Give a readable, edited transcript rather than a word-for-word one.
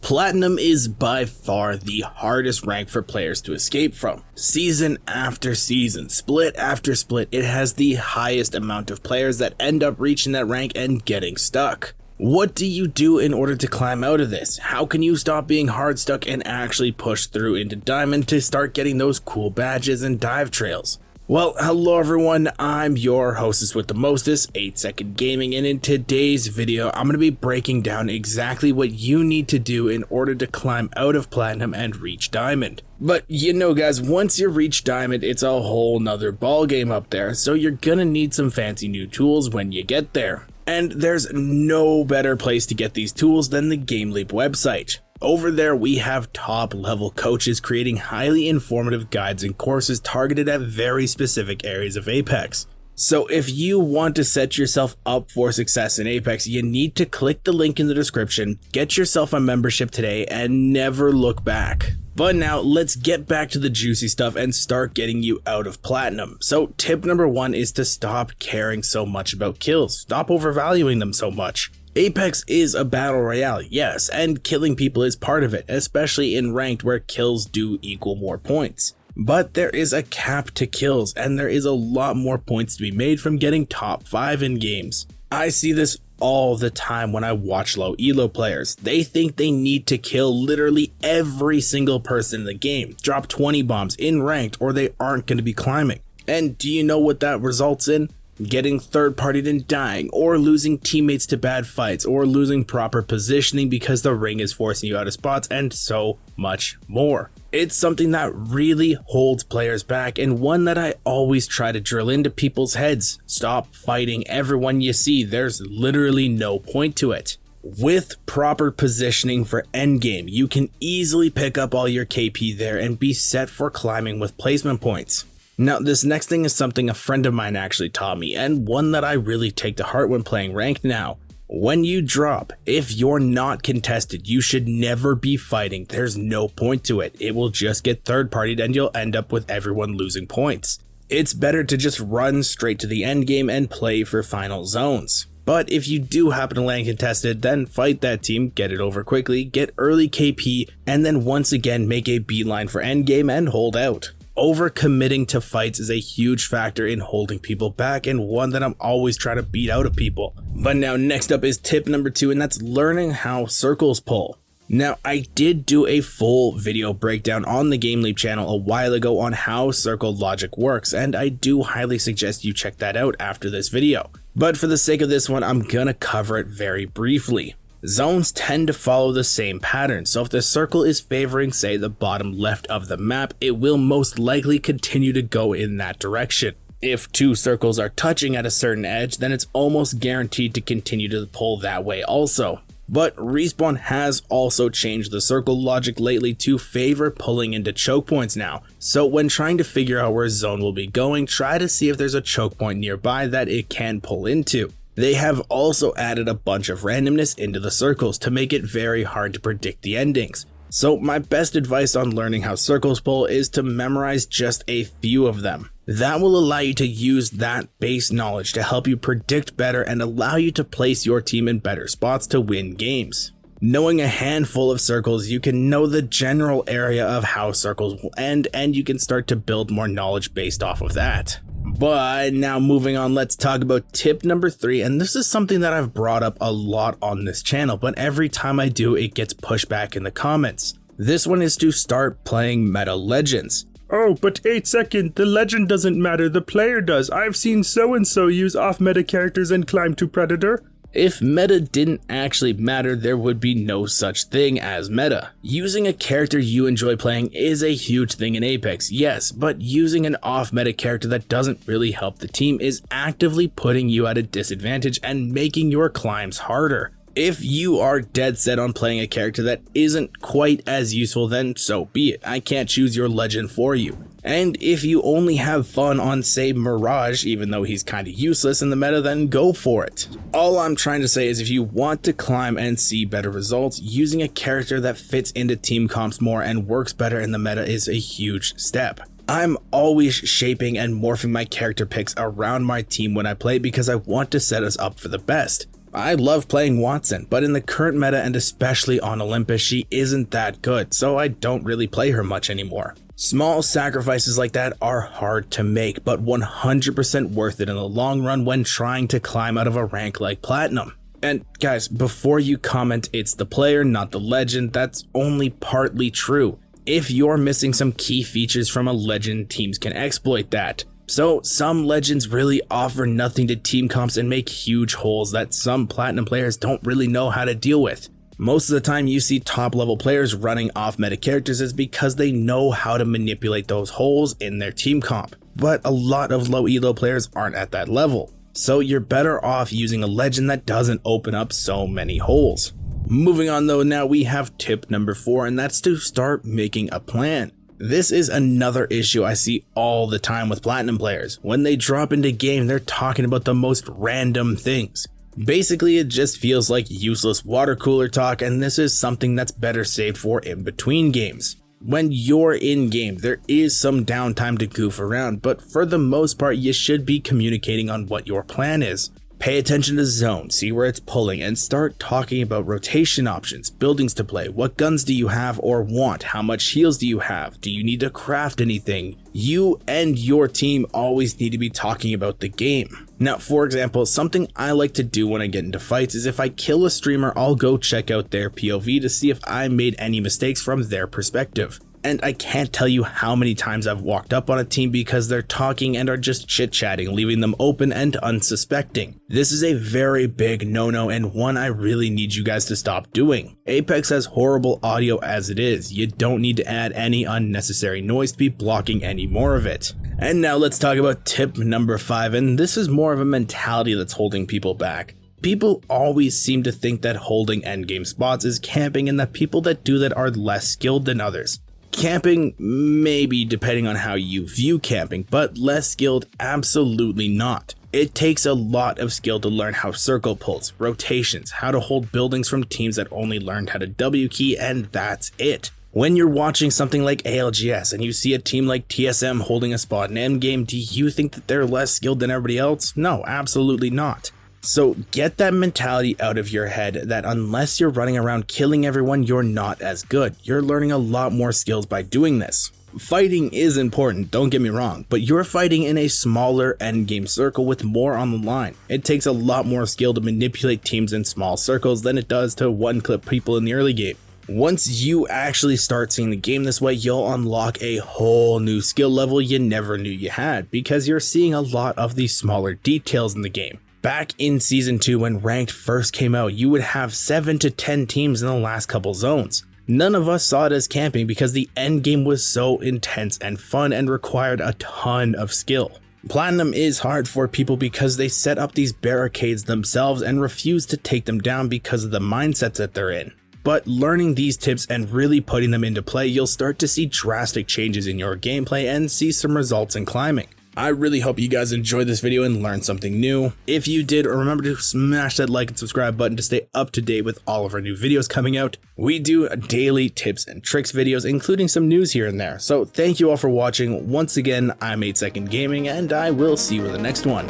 Platinum is by far the hardest rank for players to escape from. Season after season, split after split, it has the highest amount of players that end up reaching that rank and getting stuck. What do you do in order to climb out of this? How can you stop being hard stuck and actually push through into Diamond to start getting those cool badges and dive trails? Well, hello everyone, I'm your hostess with the mostest, 8 Second Gaming, and in today's video, I'm going to be breaking down exactly what you need to do in order to climb out of Platinum and reach Diamond. But you know guys, once you reach Diamond, it's a whole nother ball game up there, so you're gonna need some fancy new tools when you get there. And there's no better place to get these tools than the GameLeap website. Over there, we have top level coaches creating highly informative guides and courses targeted at very specific areas of Apex. So if you want to set yourself up for success in Apex, you need to click the link in the description, get yourself a membership today, and never look back. But now let's get back to the juicy stuff and start getting you out of Platinum. So tip number 1 is to stop caring so much about kills. Stop overvaluing them so much. Apex is a battle royale, yes, and killing people is part of it, especially in ranked where kills do equal more points. But there is a cap to kills, and there is a lot more points to be made from getting top 5 in games. I see this all the time when I watch low elo players. They think they need to kill literally every single person in the game, drop 20 bombs in ranked, or they aren't going to be climbing. And do you know what that results in? Getting third-partied and dying, or losing teammates to bad fights, or losing proper positioning because the ring is forcing you out of spots, and so much more. It's something that really holds players back, and one that I always try to drill into people's heads. Stop fighting everyone you see, there's literally no point to it. With proper positioning for endgame, you can easily pick up all your KP there and be set for climbing with placement points. Now, this next thing is something a friend of mine actually taught me, and one that I really take to heart when playing ranked now. When you drop, if you're not contested, you should never be fighting. There's no point to it. It will just get third-partied and you'll end up with everyone losing points. It's better to just run straight to the end game and play for final zones. But if you do happen to land contested, then fight that team, get it over quickly, get early KP, and then once again make a beeline for endgame and hold out. Overcommitting to fights is a huge factor in holding people back, and one that I'm always trying to beat out of people. But now next up is tip number 2, and that's learning how circles pull. Now, I did do a full video breakdown on the GameLeap channel a while ago on how circle logic works, and I do highly suggest you check that out after this video. But for the sake of this one, I'm gonna cover it very briefly. Zones tend to follow the same pattern, so if the circle is favoring, say, the bottom left of the map, it will most likely continue to go in that direction. If 2 circles are touching at a certain edge, then it's almost guaranteed to continue to pull that way also. But Respawn has also changed the circle logic lately to favor pulling into choke points now, so when trying to figure out where zone will be going, try to see if there's a choke point nearby that it can pull into. They have also added a bunch of randomness into the circles to make it very hard to predict the endings. So my best advice on learning how circles pull is to memorize just a few of them. That will allow you to use that base knowledge to help you predict better and allow you to place your team in better spots to win games. Knowing a handful of circles, you can know the general area of how circles will end, and you can start to build more knowledge based off of that. But now moving on, let's talk about tip number 3, and this is something that I've brought up a lot on this channel, but every time I do, it gets pushed back in the comments. This one is to start playing meta legends. Oh, but 8 Second, the legend doesn't matter, the player does. I've seen so-and-so use off-meta characters and climb to Predator. If meta didn't actually matter, there would be no such thing as meta. Using a character you enjoy playing is a huge thing in Apex, yes, but using an off-meta character that doesn't really help the team is actively putting you at a disadvantage and making your climbs harder. If you are dead set on playing a character that isn't quite as useful, then so be it. I can't choose your legend for you. And if you only have fun on, say, Mirage, even though he's kinda useless in the meta, then go for it. All I'm trying to say is if you want to climb and see better results, using a character that fits into team comps more and works better in the meta is a huge step. I'm always shaping and morphing my character picks around my team when I play because I want to set us up for the best. I love playing Watson, but in the current meta and especially on Olympus, she isn't that good, so I don't really play her much anymore. Small sacrifices like that are hard to make, but 100% worth it in the long run when trying to climb out of a rank like Platinum. And guys, before you comment it's the player, not the legend, that's only partly true. If you're missing some key features from a legend, teams can exploit that. So some legends really offer nothing to team comps and make huge holes that some Platinum players don't really know how to deal with. Most of the time you see top level players running off meta characters is because they know how to manipulate those holes in their team comp. But a lot of low elo players aren't at that level. So you're better off using a legend that doesn't open up so many holes. Moving on though, now we have tip number 4, and that's to start making a plan. This is another issue I see all the time with Platinum players. When they drop into game, they're talking about the most random things. Basically, it just feels like useless water cooler talk, and this is something that's better saved for in between games. When you're in game, there is some downtime to goof around, but for the most part, you should be communicating on what your plan is. Pay attention to zone, see where it's pulling, and start talking about rotation options, buildings to play, what guns do you have or want, how much heals do you have, do you need to craft anything? You and your team always need to be talking about the game. Now, for example, something I like to do when I get into fights is if I kill a streamer, I'll go check out their POV to see if I made any mistakes from their perspective. And I can't tell you how many times I've walked up on a team because they're talking and are just chit-chatting, leaving them open and unsuspecting. This is a very big no-no and one I really need you guys to stop doing. Apex has horrible audio as it is. You don't need to add any unnecessary noise to be blocking any more of it. And now let's talk about tip number 5, and this is more of a mentality that's holding people back. People always seem to think that holding endgame spots is camping and that people that do that are less skilled than others. Camping, maybe depending on how you view camping, but less skilled, absolutely not. It takes a lot of skill to learn how circle pulls, rotations, how to hold buildings from teams that only learned how to W key, and that's it. When you're watching something like ALGS and you see a team like TSM holding a spot in endgame, do you think that they're less skilled than everybody else? No, absolutely not. So get that mentality out of your head that unless you're running around killing everyone, you're not as good. You're learning a lot more skills by doing this. Fighting is important, don't get me wrong, but you're fighting in a smaller endgame circle with more on the line. It takes a lot more skill to manipulate teams in small circles than it does to one-clip people in the early game. Once you actually start seeing the game this way, you'll unlock a whole new skill level you never knew you had because you're seeing a lot of these smaller details in the game. Back in Season 2 when Ranked first came out, you would have 7 to 10 teams in the last couple zones. None of us saw it as camping because the endgame was so intense and fun and required a ton of skill. Platinum is hard for people because they set up these barricades themselves and refuse to take them down because of the mindsets that they're in. But learning these tips and really putting them into play, you'll start to see drastic changes in your gameplay and see some results in climbing. I really hope you guys enjoyed this video and learned something new. If you did, remember to smash that like and subscribe button to stay up to date with all of our new videos coming out. We do daily tips and tricks videos, including some news here and there. So thank you all for watching. Once again, I'm 8 Second Gaming, and I will see you in the next one.